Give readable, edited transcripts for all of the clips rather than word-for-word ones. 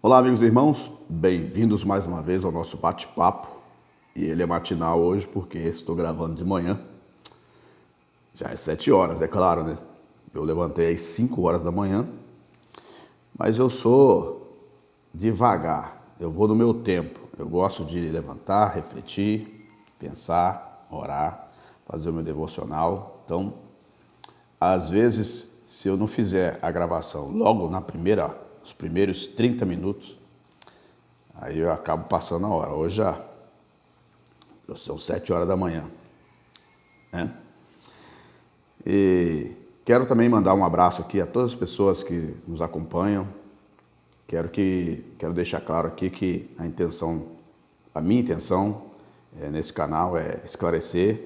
Olá, amigos e irmãos, bem-vindos mais uma vez ao nosso bate-papo. E ele é matinal hoje porque estou gravando de manhã. Já é 7 horas, é claro, né? Eu levantei às 5 horas da manhã, mas eu sou devagar, eu vou no meu tempo. Eu gosto de levantar, refletir, pensar, orar, fazer o meu devocional. Então, às vezes, se eu não fizer a gravação logo os primeiros 30 minutos, aí eu acabo passando a hora. Hoje já são 7 horas da manhã, né? E quero também mandar um abraço aqui a todas as pessoas que nos acompanham. Quero deixar claro aqui que a minha intenção nesse canal é esclarecer,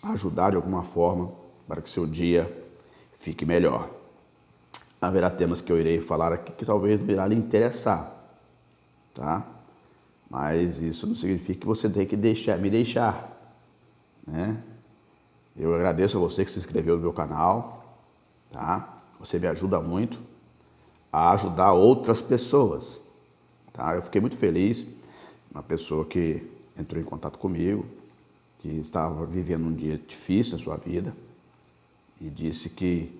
ajudar de alguma forma para que seu dia fique melhor. Haverá temas que eu irei falar aqui que talvez não irá lhe interessar, tá? Mas isso não significa que você tem que me deixar, né? Eu agradeço a você que se inscreveu no meu canal, tá? Você me ajuda muito a ajudar outras pessoas, tá? Eu fiquei muito feliz, uma pessoa que entrou em contato comigo, que estava vivendo um dia difícil na sua vida e disse que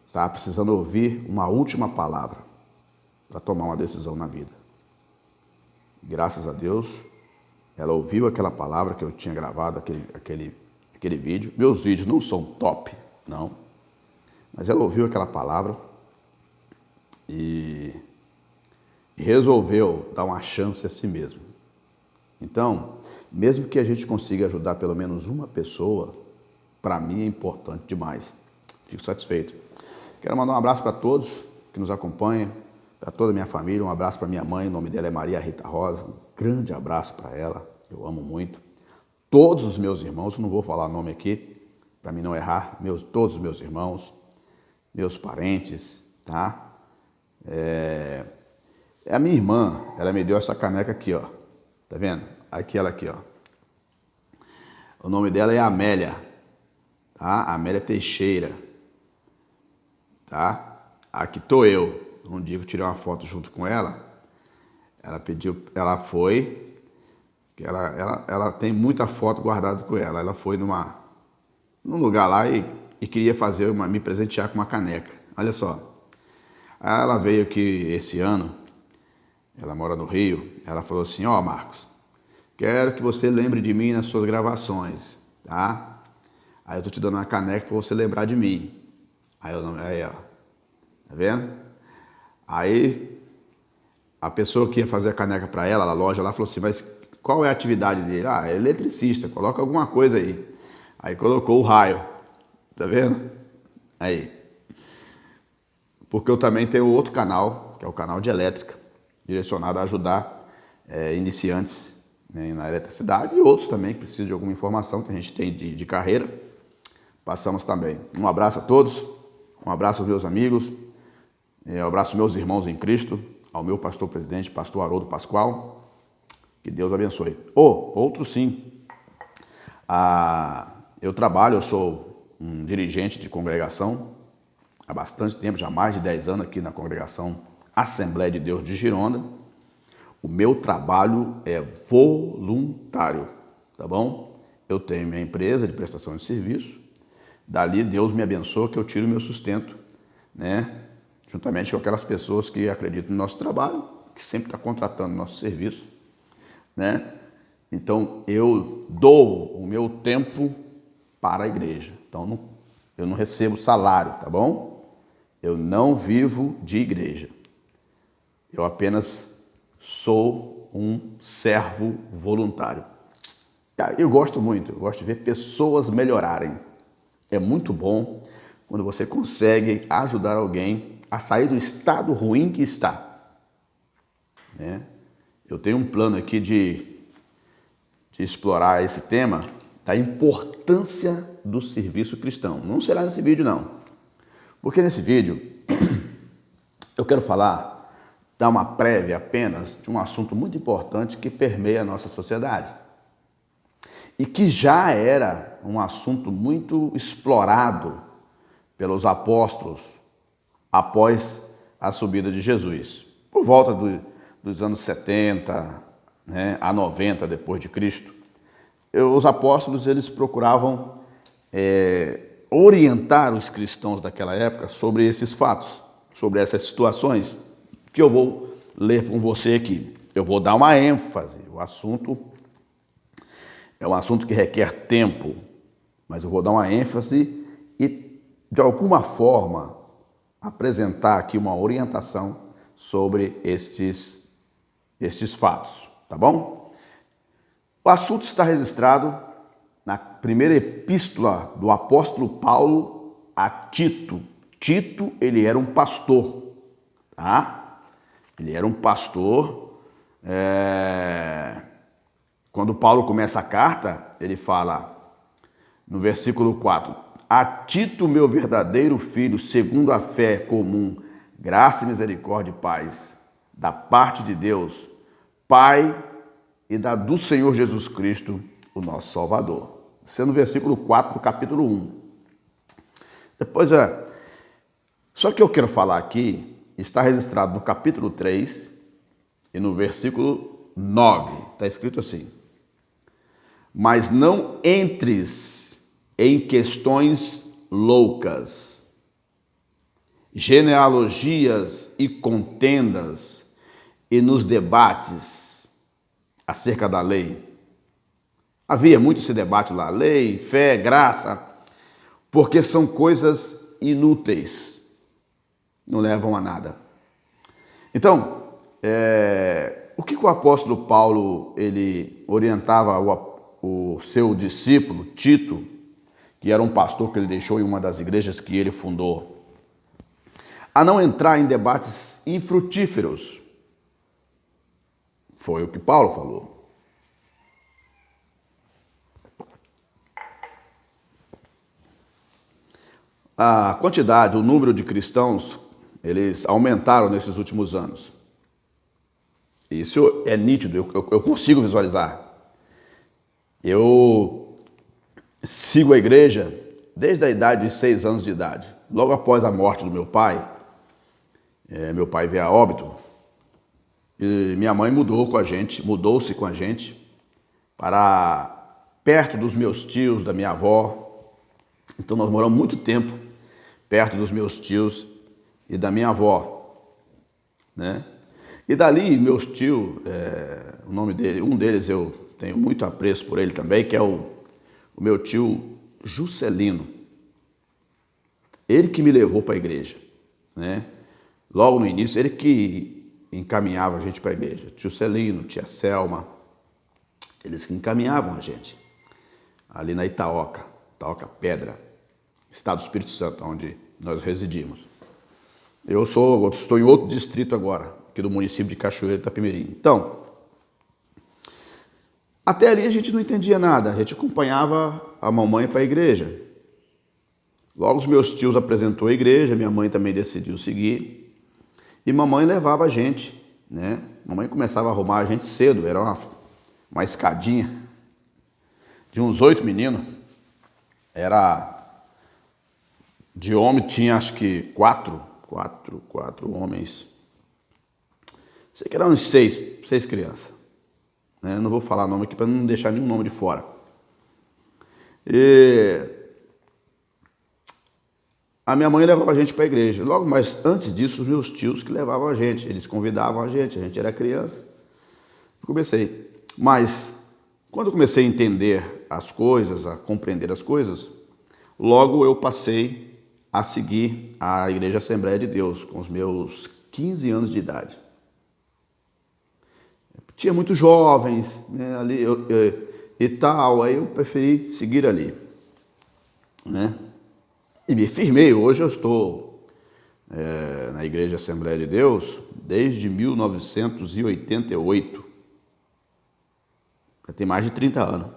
estava precisando ouvir uma última palavra para tomar uma decisão na vida. Graças a Deus, ela ouviu aquela palavra que eu tinha gravado, aquele vídeo. Meus vídeos não são top, não. Mas ela ouviu aquela palavra e resolveu dar uma chance a si mesmo. Então, mesmo que a gente consiga ajudar pelo menos uma pessoa, para mim é importante demais. Fico satisfeito. Quero mandar um abraço para todos que nos acompanham, para toda a minha família, um abraço para minha mãe, o nome dela é Maria Rita Rosa, um grande abraço para ela, eu amo muito. Todos os meus irmãos, eu não vou falar nome aqui, para mim não errar, todos os meus irmãos, meus parentes, tá? A minha irmã, ela me deu essa caneca aqui, ó, tá vendo? Aquela aqui, ó. O nome dela é Amélia, tá? Amélia Teixeira, tá? Aqui tô eu. Um dia que eu tirei uma foto junto com ela, ela foi, ela tem muita foto guardada com ela. Ela foi num lugar lá e queria me presentear com uma caneca. Olha só. Aí ela veio aqui esse ano, ela mora no Rio, ela falou assim: ó, Marcos, quero que você lembre de mim nas suas gravações, tá? Aí eu tô te dando uma caneca para você lembrar de mim. Aí, ó, tá vendo? Aí a pessoa que ia fazer a caneca para ela, a loja lá, falou assim: mas qual é a atividade dele? Ah, é eletricista, coloca alguma coisa aí. Aí colocou o raio, tá vendo? Aí. Porque eu também tenho outro canal, que é o canal de elétrica, direcionado a ajudar iniciantes, né, na eletricidade e outros também que precisam de alguma informação que a gente tem de carreira. Passamos também. Um abraço a todos, um abraço aos meus amigos, um abraço aos meus irmãos em Cristo, ao meu pastor presidente, pastor Haroldo Pascoal. Que Deus abençoe. Outro sim. Eu sou um dirigente de congregação há bastante tempo, já há mais de 10 anos aqui na congregação Assembleia de Deus de Gironda. O meu trabalho é voluntário, tá bom? Eu tenho minha empresa de prestação de serviço, dali Deus me abençoa que eu tiro meu sustento, né? Juntamente com aquelas pessoas que acreditam no nosso trabalho, que sempre estão contratando nosso serviço, né? Então, eu dou o meu tempo para a igreja. Então, eu não recebo salário, tá bom? Eu não vivo de igreja. Eu apenas sou um servo voluntário. Eu gosto de ver pessoas melhorarem. É muito bom quando você consegue ajudar alguém a sair do estado ruim que está, né? Eu tenho um plano aqui de explorar esse tema da importância do serviço cristão. Não será nesse vídeo, não. Porque nesse vídeo eu quero dar uma prévia apenas de um assunto muito importante que permeia a nossa sociedade. E que já era um assunto muito explorado pelos apóstolos após a subida de Jesus. por volta dos anos 70, né, a 90 depois de Cristo, os apóstolos eles procuravam orientar os cristãos daquela época sobre esses fatos, sobre essas situações que eu vou ler com você aqui. Eu vou dar uma ênfase. O assunto é um assunto que requer tempo, mas eu vou dar uma ênfase e, de alguma forma, apresentar aqui uma orientação sobre estes fatos, tá bom? O assunto está registrado na primeira epístola do apóstolo Paulo a Tito. Tito, ele era um pastor, tá? Ele era um pastor. Quando Paulo começa a carta, ele fala, no versículo 4, a Tito, meu verdadeiro filho, segundo a fé comum, graça, misericórdia e paz, da parte de Deus, Pai e do Senhor Jesus Cristo, o nosso Salvador. Isso é no versículo 4 do capítulo 1. Depois, só que eu quero falar aqui, está registrado no capítulo 3 e no versículo 9. Está escrito assim, mas não entres em questões loucas, genealogias e contendas e nos debates acerca da lei. Havia muito esse debate lá, lei, fé, graça, porque são coisas inúteis, não levam a nada. Então, o que o apóstolo Paulo ele orientava o seu discípulo Tito, que era um pastor que ele deixou em uma das igrejas que ele fundou, a não entrar em debates infrutíferos. Foi o que Paulo falou. A quantidade, o número de cristãos, eles aumentaram nesses últimos anos. Isso é nítido, eu consigo visualizar. Eu sigo a igreja desde a idade de 6 anos de idade. Logo após a morte do meu pai veio a óbito, e minha mãe mudou-se com a gente para perto dos meus tios, da minha avó. Então nós moramos muito tempo perto dos meus tios e da minha avó, né? E dali meus tios, o nome dele, um deles eu tenho muito apreço por ele também, que é o meu tio Juscelino. Ele que me levou para a igreja, né? Logo no início, ele que encaminhava a gente para a igreja. Tio Celino, tia Selma, eles que encaminhavam a gente. Ali na Itaoca Pedra, Estado do Espírito Santo, onde nós residimos. Eu estou em outro distrito agora, aqui do município de Cachoeira de Itapemirim. Então, até ali a gente não entendia nada, a gente acompanhava a mamãe para a igreja. Logo os meus tios apresentou a igreja, minha mãe também decidiu seguir. E mamãe levava a gente, né? Mamãe começava a arrumar a gente cedo, era uma escadinha de uns 8 meninos. Era de homem, tinha acho que quatro homens. Sei que eram uns seis crianças. Né? Não vou falar nome aqui para não deixar nenhum nome de fora. E a minha mãe levava a gente para a igreja. Logo, mas antes disso, os meus tios que levavam a gente. Eles convidavam a gente era criança. Comecei. Mas, quando eu comecei a entender as coisas, a compreender as coisas, logo eu passei a seguir a Igreja Assembleia de Deus, com os meus 15 anos de idade. Tinha muitos jovens, né, ali e tal, aí eu preferi seguir ali, né? E me firmei. Hoje eu estou na Igreja Assembleia de Deus desde 1988. Já tem mais de 30 anos.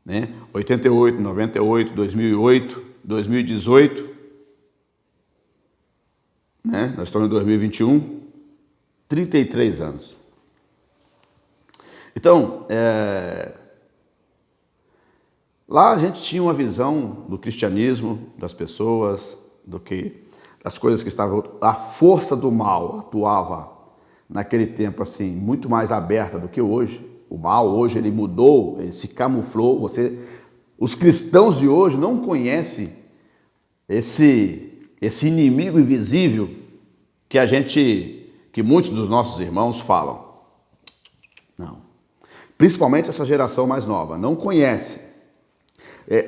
Né? 88, 98, 2008, 2018. Né? Nós estamos em 2021. 33 anos. Então, lá a gente tinha uma visão do cristianismo, das pessoas, das coisas que estavam... A força do mal atuava naquele tempo assim, muito mais aberta do que hoje. O mal hoje ele mudou, ele se camuflou. Os cristãos de hoje não conhecem esse inimigo invisível que muitos dos nossos irmãos falam. Não. Principalmente essa geração mais nova, não conhece.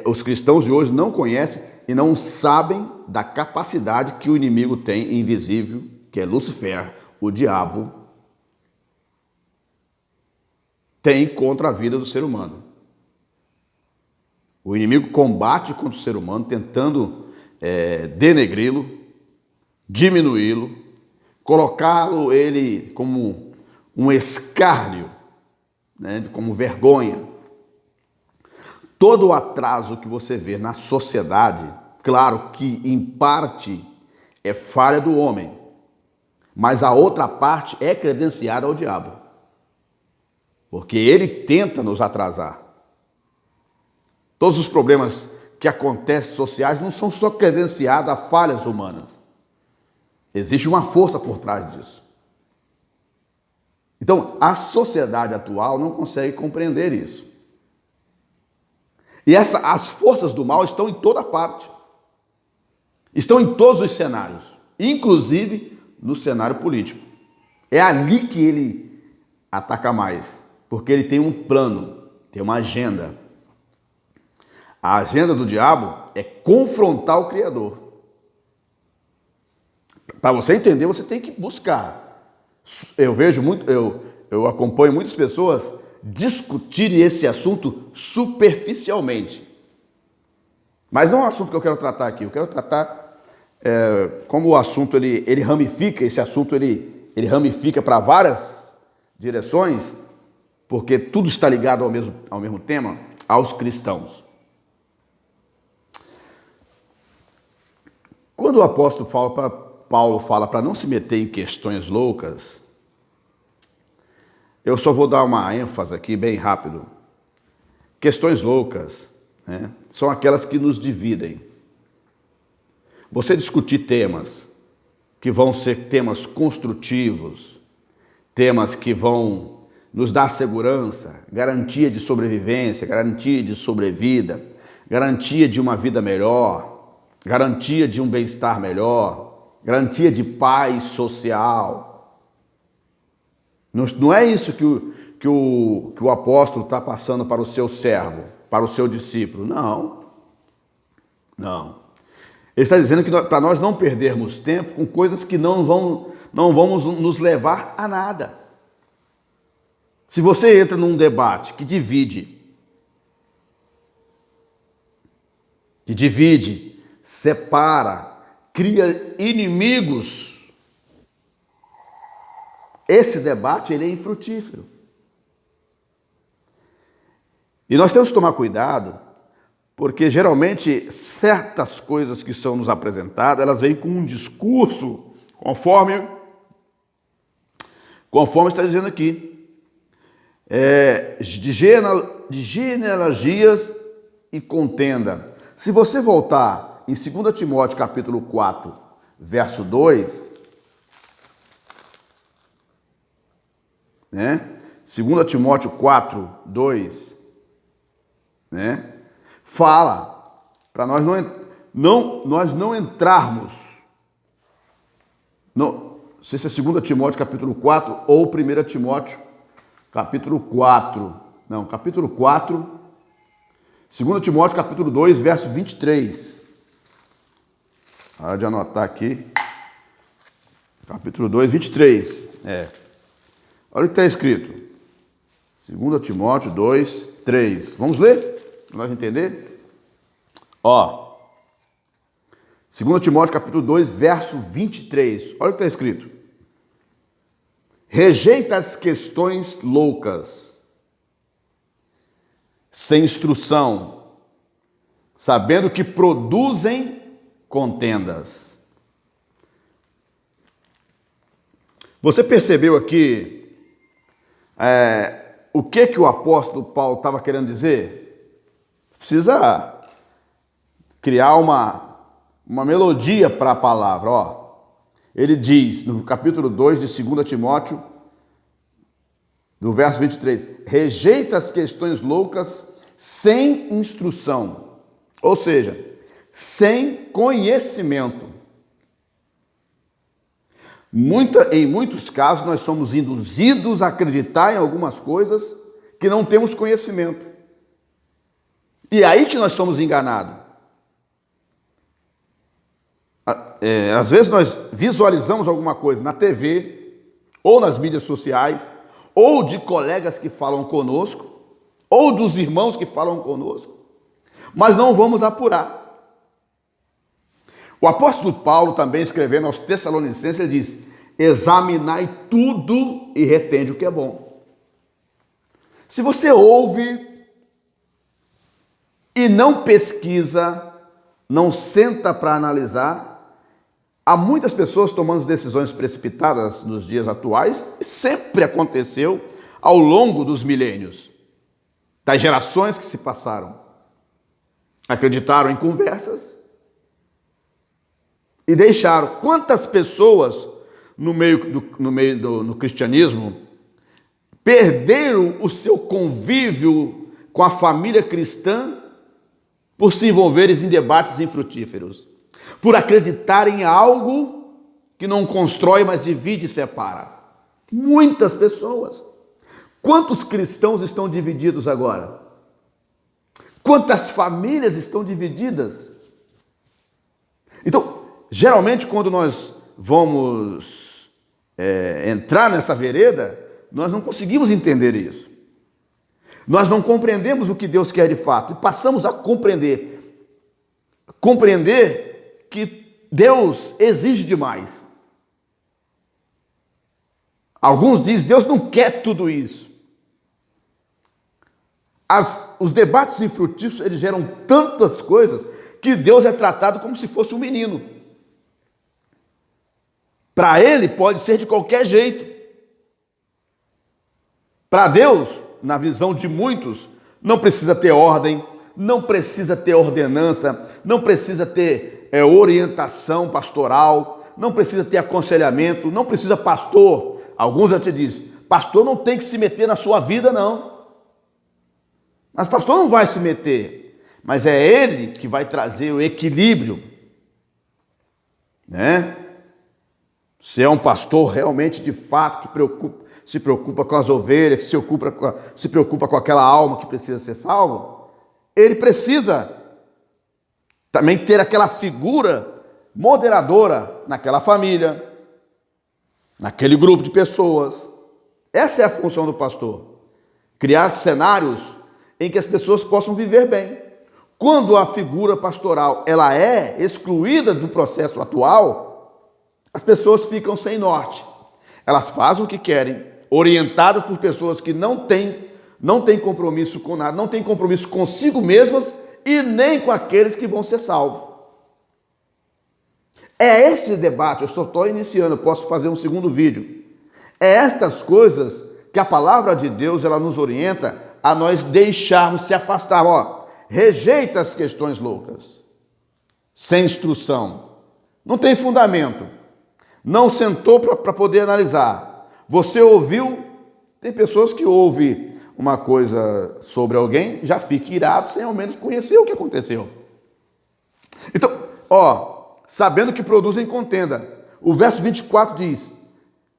Os cristãos de hoje não conhecem e não sabem da capacidade que o inimigo tem invisível, que é Lúcifer, o diabo, tem contra a vida do ser humano. O inimigo combate contra o ser humano, tentando denegri-lo, diminuí-lo, colocá-lo ele como um escárnio, né, como vergonha. Todo o atraso que você vê na sociedade, claro que em parte é falha do homem, mas a outra parte é credenciada ao diabo, porque ele tenta nos atrasar. Todos os problemas que acontecem sociais não são só credenciados a falhas humanas. Existe uma força por trás disso. Então, a sociedade atual não consegue compreender isso. E as forças do mal estão em toda parte. Estão em todos os cenários, inclusive no cenário político. É ali que ele ataca mais, porque ele tem um plano, tem uma agenda. A agenda do diabo é confrontar o Criador. Para você entender, você tem que buscar. Eu acompanho muitas pessoas discutirem esse assunto superficialmente. Mas não é um assunto que eu quero tratar aqui. Eu quero tratar como o assunto ele ramifica, esse assunto ele ramifica para várias direções, porque tudo está ligado ao mesmo tema, aos cristãos. Quando o apóstolo Paulo fala para não se meter em questões loucas, eu só vou dar uma ênfase aqui bem rápido. Questões loucas, né, são aquelas que nos dividem. Você discutir temas que vão ser temas construtivos, temas que vão nos dar segurança, garantia de sobrevivência, garantia de sobrevida, garantia de uma vida melhor, garantia de um bem-estar melhor, garantia de paz social. Não é isso que o apóstolo está passando para o seu servo, para o seu discípulo. Não. Ele está dizendo que para nós não perdermos tempo com coisas que não vamos nos levar a nada. Se você entra num debate que divide, separa, cria inimigos, esse debate ele é infrutífero. E nós temos que tomar cuidado, porque geralmente certas coisas que são nos apresentadas, elas vêm com um discurso, conforme está dizendo aqui, de genealogias e contenda. Se você voltar em 2 Timóteo capítulo 4, verso 2, né? 2 Timóteo 4, 2, né? Fala para nós não entrarmos, não sei se é 2 Timóteo capítulo 4 ou 1 Timóteo capítulo 4, não, capítulo 4, 2 Timóteo capítulo 2, verso 23. Hora de anotar aqui. Capítulo 2, 23. Olha o que está escrito. 2 Timóteo 2, 3. Vamos ler? Para nós entender? 2 Timóteo capítulo 2, verso 23. Olha o que está escrito. Rejeita as questões loucas, sem instrução, sabendo que produzem contendas. Você percebeu aqui o que o apóstolo Paulo estava querendo dizer? Precisa criar uma melodia para a palavra. Ó, ele diz no capítulo 2 de 2 Timóteo, do verso 23, rejeita as questões loucas sem instrução, ou seja, sem conhecimento. Em muitos casos, nós somos induzidos a acreditar em algumas coisas que não temos conhecimento. E é aí que nós somos enganados. Às vezes nós visualizamos alguma coisa na TV, ou nas mídias sociais, ou de colegas que falam conosco, ou dos irmãos que falam conosco, mas não vamos apurar. O apóstolo Paulo, também escrevendo aos Tessalonicenses, ele diz: examinai tudo e retende o que é bom. Se você ouve e não pesquisa, não senta para analisar, há muitas pessoas tomando decisões precipitadas nos dias atuais, e sempre aconteceu ao longo dos milênios, das gerações que se passaram. Acreditaram em conversas e deixaram. Quantas pessoas no cristianismo perderam o seu convívio com a família cristã por se envolverem em debates infrutíferos, por acreditarem em algo que não constrói, mas divide e separa. Muitas pessoas. Quantos cristãos estão divididos agora? Quantas famílias estão divididas? Então, geralmente, quando nós vamos entrar nessa vereda, nós não conseguimos entender isso. Nós não compreendemos o que Deus quer de fato e passamos a compreender que Deus exige demais. Alguns dizem: Deus não quer tudo isso. Os debates infrutíferos, eles geram tantas coisas que Deus é tratado como se fosse um menino. Para ele pode ser de qualquer jeito. Para Deus, na visão de muitos, não precisa ter ordem, não precisa ter ordenança, não precisa ter orientação pastoral, não precisa ter aconselhamento, não precisa pastor. Alguns já te dizem: pastor não tem que se meter na sua vida, não. Mas pastor não vai se meter, mas é ele que vai trazer o equilíbrio, né? Se é um pastor realmente de fato que se preocupa com as ovelhas, que se preocupa com aquela alma que precisa ser salva, ele precisa também ter aquela figura moderadora naquela família, naquele grupo de pessoas. Essa é a função do pastor: criar cenários em que as pessoas possam viver bem. Quando a figura pastoral ela é excluída do processo atual, as pessoas ficam sem norte. Elas fazem o que querem, orientadas por pessoas que não têm compromisso com nada, não têm compromisso consigo mesmas e nem com aqueles que vão ser salvos. É esse debate, eu só estou iniciando, eu posso fazer um segundo vídeo. É estas coisas que a palavra de Deus ela nos orienta a nós deixarmos se afastar. Rejeita as questões loucas, sem instrução, não tem fundamento, não sentou para poder analisar. Você ouviu, tem pessoas que ouvem uma coisa sobre alguém, já fica irado sem ao menos conhecer o que aconteceu. Então, sabendo que produzem contenda. O verso 24 diz: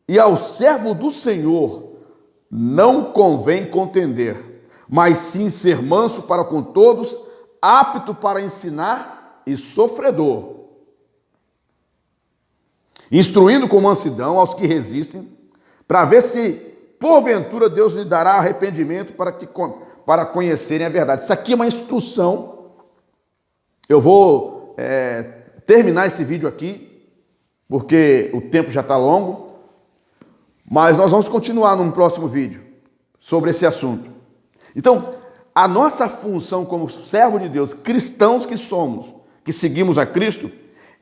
e ao servo do Senhor não convém contender, mas sim ser manso para com todos, apto para ensinar e sofredor, instruindo com mansidão aos que resistem, para ver se, porventura, Deus lhe dará arrependimento para conhecerem a verdade. Isso aqui é uma instrução. Eu vou terminar esse vídeo aqui, porque o tempo já está longo, mas nós vamos continuar num próximo vídeo sobre esse assunto. Então, a nossa função como servo de Deus, cristãos que somos, que seguimos a Cristo,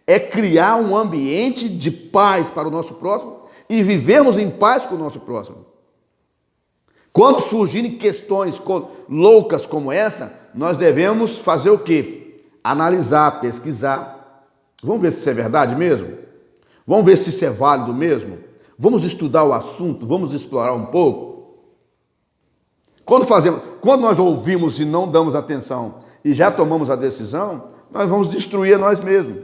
é criar um ambiente de paz para o nosso próximo e vivermos em paz com o nosso próximo. Quando surgirem questões loucas como essa, nós devemos fazer o quê? Analisar, pesquisar, Vamos ver se isso é verdade mesmo? Vamos ver se isso é válido mesmo? Vamos estudar o assunto, vamos explorar um pouco? Quando nós ouvimos e não damos atenção e já tomamos a decisão, nós vamos destruir a nós mesmos.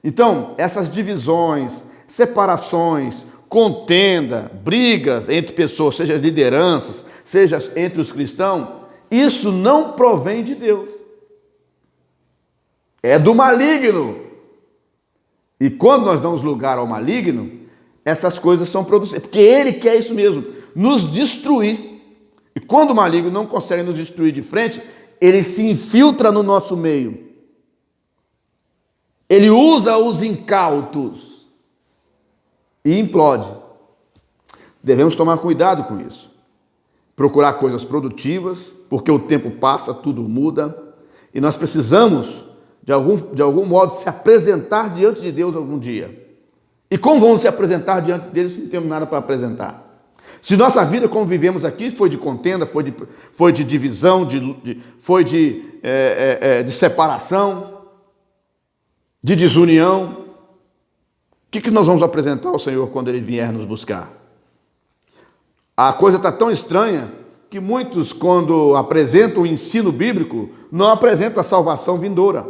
Então, essas divisões, separações, contenda, brigas entre pessoas, seja lideranças, seja entre os cristãos, isso não provém de Deus. É do maligno. E quando nós damos lugar ao maligno, essas coisas são produzidas. Porque ele quer isso mesmo, nos destruir. E quando o maligno não consegue nos destruir de frente, ele se infiltra no nosso meio. Ele usa os incautos e implode. Devemos tomar cuidado com isso. Procurar coisas produtivas, porque o tempo passa, tudo muda, e nós precisamos, de algum modo, se apresentar diante de Deus algum dia. E como vamos se apresentar diante dele se não temos nada para apresentar? Se nossa vida, como vivemos aqui, foi de contenda, foi de divisão, foi de separação, de desunião, o que nós vamos apresentar ao Senhor quando Ele vier nos buscar? A coisa está tão estranha que muitos, quando apresentam o ensino bíblico, não apresentam a salvação vindoura.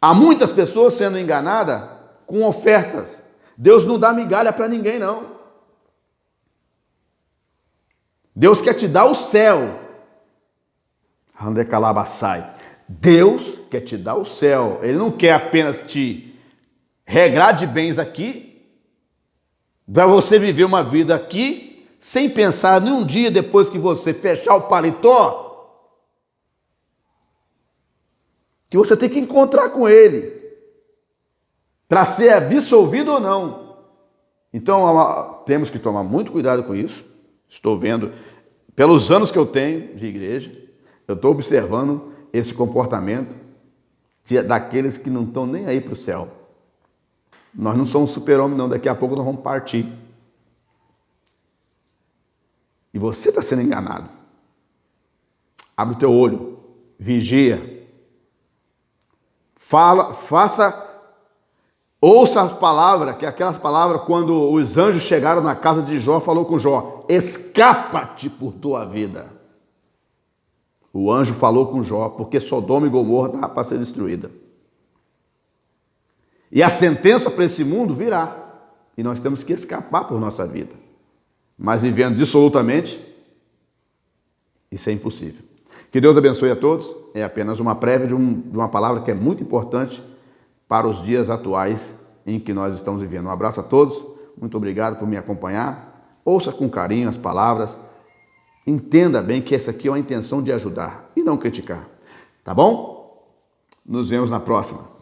Há muitas pessoas sendo enganadas com ofertas. Deus não dá migalha para ninguém, não. Deus quer te dar o céu. Andecalabassai. Deus quer te dar o céu. Ele não quer apenas te regrar de bens aqui, para você viver uma vida aqui, sem pensar em um dia depois que você fechar o paletó, que você tem que encontrar com Ele, para ser absolvido ou não. Então, temos que tomar muito cuidado com isso. Estou vendo, pelos anos que eu tenho de igreja, eu estou observando esse comportamento daqueles que não estão nem aí para o céu. Nós não somos super-homem, não. Daqui a pouco nós vamos partir. E você está sendo enganado. Abre o teu olho, vigia. Ouça as palavras, que aquelas palavras quando os anjos chegaram na casa de Jó, falou com Jó: escapa-te por tua vida. O anjo falou com Jó, porque Sodoma e Gomorra estavam para ser destruída. E a sentença para esse mundo virá. E nós temos que escapar por nossa vida. Mas vivendo dissolutamente, isso é impossível. Que Deus abençoe a todos. É apenas uma prévia de uma palavra que é muito importante para os dias atuais em que nós estamos vivendo. Um abraço a todos. Muito obrigado por me acompanhar. Ouça com carinho as palavras. Entenda bem que essa aqui é uma intenção de ajudar e não criticar. Tá bom? Nos vemos na próxima.